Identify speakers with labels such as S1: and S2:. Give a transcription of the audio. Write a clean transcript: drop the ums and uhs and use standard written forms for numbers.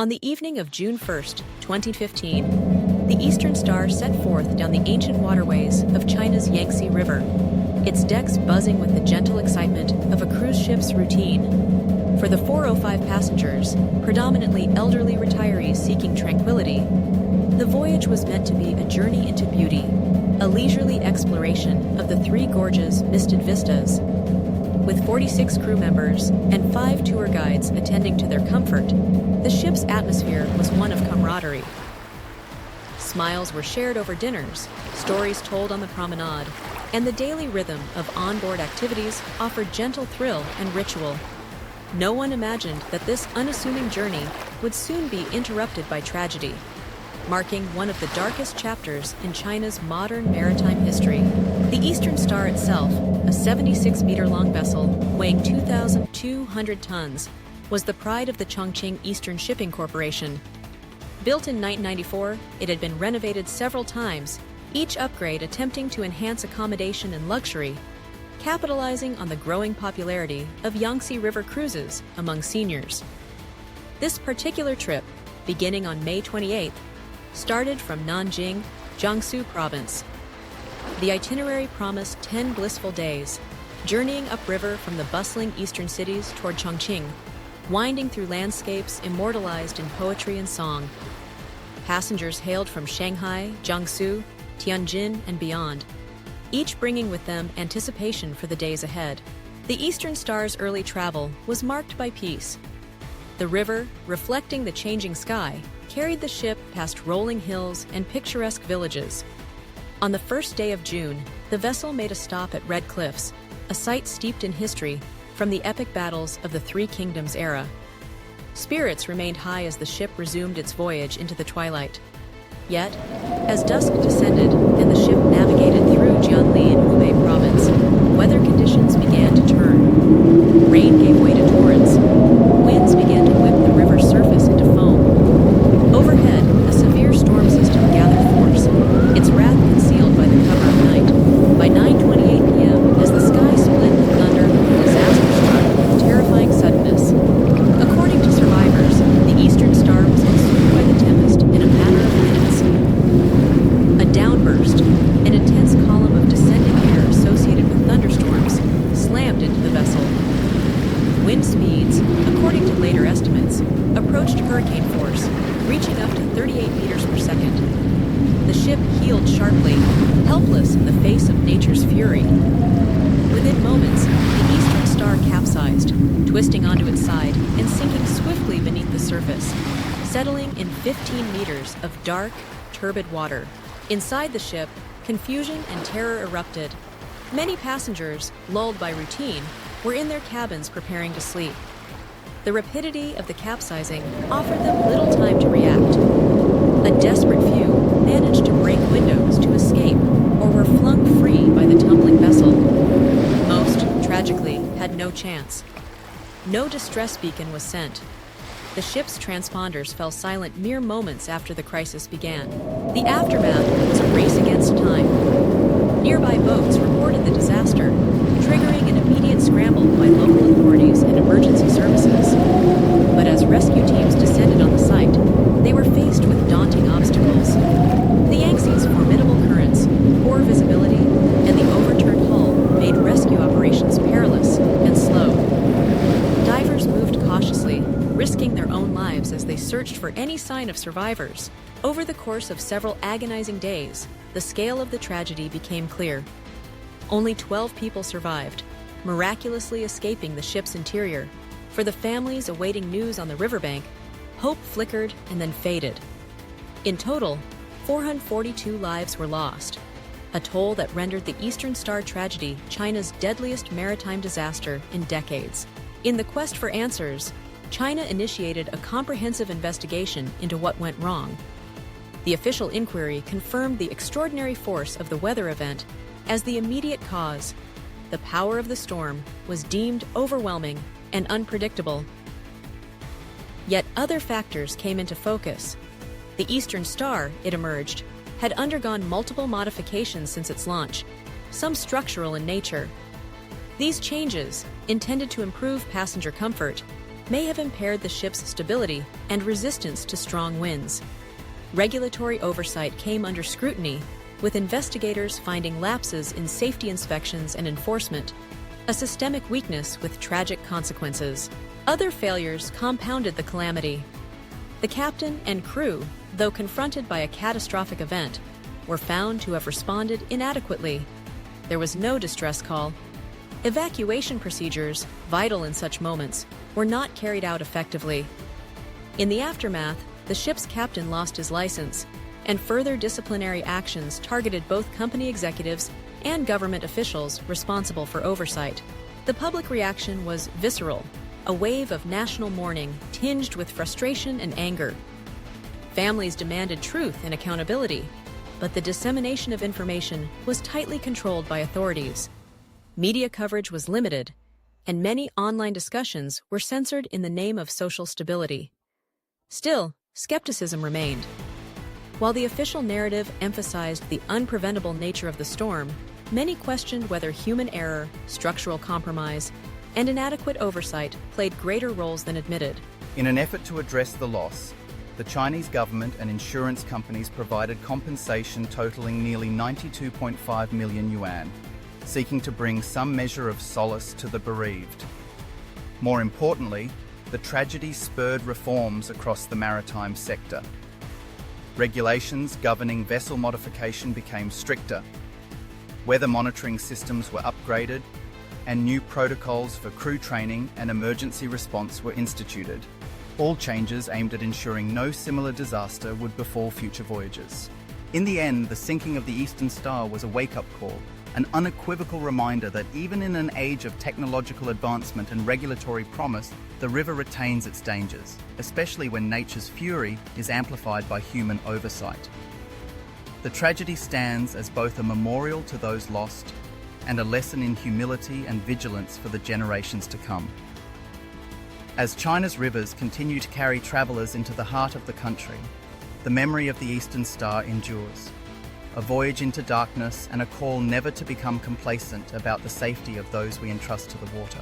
S1: On the evening of June 1st, 2015, the Eastern Star set forth down the ancient waterways of China's Yangtze River, its decks buzzing with the gentle excitement of a cruise ship's routine. For the 405 passengers, predominantly elderly retirees seeking tranquility, the voyage was meant to be a journey into beauty, a leisurely exploration of the three gorges' misted vistas. With 46 crew members and 5 tour guides attending to their comfort, the ship's atmosphere was one of camaraderie. Smiles were shared over dinners, stories told on the promenade, and the daily rhythm of onboard activities offered gentle thrill and ritual. No one imagined that this unassuming journey would soon be interrupted by tragedy, marking one of the darkest chapters in China's modern maritime history. The Eastern Star itself, a 76-meter-long vessel weighing 2,200 tons, was the pride of the Chongqing Eastern Shipping Corporation. Built in 1994, it had been renovated several times, each upgrade attempting to enhance accommodation and luxury, capitalizing on the growing popularity of Yangtze River cruises among seniors. This particular trip, beginning on May 28th, started from Nanjing, Jiangsu Province. The itinerary promised 10 blissful days, journeying upriver from the bustling eastern cities toward Chongqing, winding through landscapes immortalized in poetry and song. Passengers hailed from Shanghai, Jiangsu, Tianjin, and beyond, each bringing with them anticipation for the days ahead. The Eastern Star's early travel was marked by peace. The river, reflecting the changing sky, carried the ship past rolling hills and picturesque villages. On the first day of June, the vessel made a stop at Red Cliffs, a site steeped in history from the epic battles of the Three Kingdoms era. Spirits remained high as the ship resumed its voyage into the twilight. Yet, as dusk descended and the ship navigated through Jianli in Hubei province, weather conditions began to turn. Rain gave way to torrents. Winds began to whip the river's surface into foam. Overhead, a severe storm system gathered force, its wrath concealed by the cover of night. By 9:28 p.m., as the sky split with thunder, disaster struck with terrifying suddenness. According to survivors, the Eastern Star was consumed by the tempest in a matter of minutes. A downburst, an intense column of descending air associated with thunderstorms, slammed into the vessel. Wind speeds, according to later estimates, approached hurricane force, reaching up to 38 meters per second. The ship heeled sharply, helpless in the face of nature's fury. Within moments, the Eastern Star capsized, twisting onto its side and sinking swiftly beneath the surface, settling in 15 meters of dark, turbid water. Inside the ship, confusion and terror erupted. Many passengers, lulled by routine, were in their cabins preparing to sleep. The rapidity of the capsizing offered them little time to react. A desperate few managed to break windows to escape or were flung free by the tumbling vessel. Most, tragically, had no chance. No distress beacon was sent. The ship's transponders fell silent mere moments after the crisis began. The aftermath was a race against time. Nearby boats reported the disaster, triggering an immediate scramble by local authorities and emergency services. But as rescue teams descended on the site, they were faced with daunting obstacles. The Yangtze's formidable currents, poor visibility, and the overturned hull made rescue operations perilous and slow. Divers moved cautiously, risking their own lives as they searched for any sign of survivors. Over the course of several agonizing days, the scale of the tragedy became clear. Only 12 people survived, miraculously escaping the ship's interior. For the families awaiting news on the riverbank, hope flickered and then faded. In total, 442 lives were lost, a toll that rendered the Eastern Star tragedy China's deadliest maritime disaster in decades. In the quest for answers, China initiated a comprehensive investigation into what went wrong. The official inquiry confirmed the extraordinary force of the weather event as the immediate cause. The power of the storm was deemed overwhelming and unpredictable. Yet other factors came into focus. The Eastern Star, it emerged, had undergone multiple modifications since its launch, some structural in nature. These changes, intended to improve passenger comfort, may have impaired the ship's stability and resistance to strong winds. Regulatory oversight came under scrutiny, with investigators finding lapses in safety inspections and enforcement, a systemic weakness with tragic consequences. Other failures compounded the calamity. The captain and crew, though confronted by a catastrophic event, were found to have responded inadequately. There was no distress call. Evacuation procedures, vital in such moments, were not carried out effectively. In the aftermath, the ship's captain lost his license, and further disciplinary actions targeted both company executives and government officials responsible for oversight. The public reaction was visceral, a wave of national mourning tinged with frustration and anger. Families demanded truth and accountability, but the dissemination of information was tightly controlled by authorities. Media coverage was limited, and many online discussions were censored in the name of social stability. Still, skepticism remained. While the official narrative emphasized the unpreventable nature of the storm, many questioned whether human error, structural compromise, and inadequate oversight played greater roles than admitted.
S2: In an effort to address the loss, the Chinese government and insurance companies provided compensation totaling nearly 92.5 million yuan, seeking to bring some measure of solace to the bereaved. More importantly, the tragedy spurred reforms across the maritime sector. Regulations governing vessel modification became stricter, weather monitoring systems were upgraded, and new protocols for crew training and emergency response were instituted. All changes aimed at ensuring no similar disaster would befall future voyages. In the end, the sinking of the Eastern Star was a wake-up call, an unequivocal reminder that even in an age of technological advancement and regulatory promise, the river retains its dangers, especially when nature's fury is amplified by human oversight. The tragedy stands as both a memorial to those lost and a lesson in humility and vigilance for the generations to come. As China's rivers continue to carry travelers into the heart of the country, the memory of the Eastern Star endures. A voyage into darkness and a call never to become complacent about the safety of those we entrust to the water.